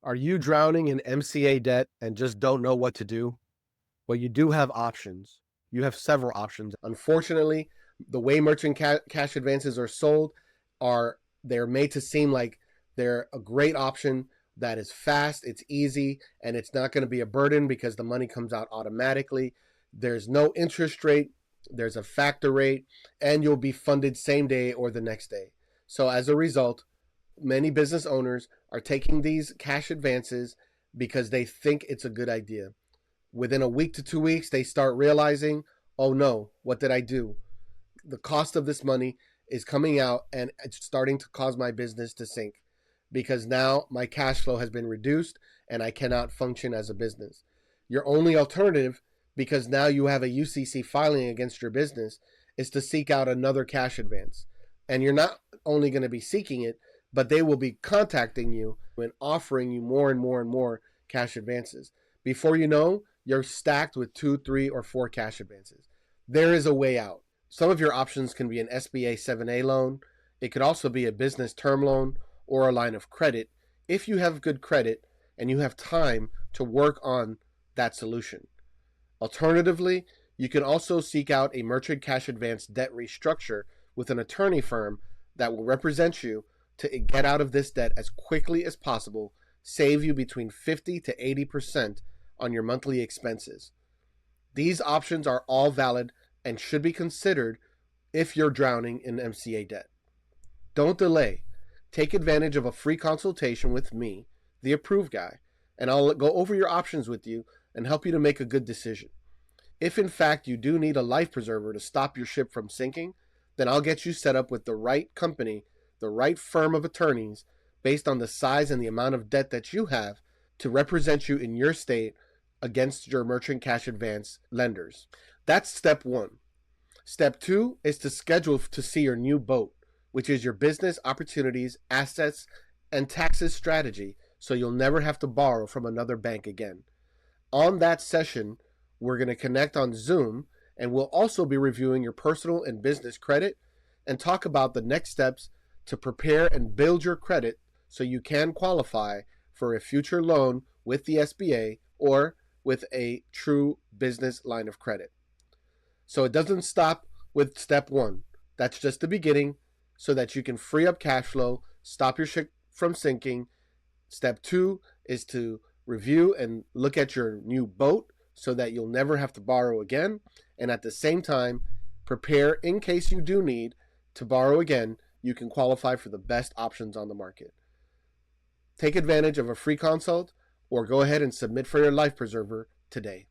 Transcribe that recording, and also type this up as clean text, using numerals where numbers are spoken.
Are you drowning in MCA debt and just don't know what to do? Well, you do have options. You have several options. Unfortunately, the way merchant cash advances are sold they're made to seem like they're a great option that is fast, it's easy, and it's not going to be a burden because the money comes out automatically. There's no interest rate, there's a factor rate, and you'll be funded same day or the next day. So as a result, many business owners are taking these cash advances because they think it's a good idea. Within a week to 2 weeks, they start realizing, oh no, what did I do? The cost of this money is coming out and it's starting to cause my business to sink because now my cash flow has been reduced and I cannot function as a business. Your only alternative, because now you have a UCC filing against your business, is to seek out another cash advance. And you're not only going to be seeking it, but they will be contacting you and offering you more and more and more cash advances. Before you know, you're stacked with 2, 3, or 4 cash advances. There is a way out. Some of your options can be an SBA 7A loan. It could also be a business term loan or a line of credit if you have good credit and you have time to work on that solution. Alternatively, you can also seek out a merchant cash advance debt restructure with an attorney firm that will represent you to get out of this debt as quickly as possible, save you between 50 to 80% on your monthly expenses. These options are all valid and should be considered if you're drowning in MCA debt. Don't delay. Take advantage of a free consultation with me, the approved guy, and I'll go over your options with you and help you to make a good decision. If in fact you do need a life preserver to stop your ship from sinking, then I'll get you set up with the right company, the right firm of attorneys, based on the size and the amount of debt that you have to represent you in your state against your merchant cash advance lenders. That's step 1. Step 2 is to schedule to see your new B.O.A.T, which is your business opportunities, assets, and taxes strategy, so you'll never have to borrow from another bank again. On that session, we're going to connect on Zoom, and we'll also be reviewing your personal and business credit and talk about the next steps to prepare and build your credit so you can qualify for a future loan with the SBA or with a true business line of credit. So it doesn't stop with step 1. That's just the beginning so that you can free up cash flow, stop your ship from sinking. Step 2 is to review and look at your new B.O.A.T so that you'll never have to borrow again. And at the same time, prepare in case you do need to borrow again, you can qualify for the best options on the market. Take advantage of a free consult or go ahead and submit for your life preserver today.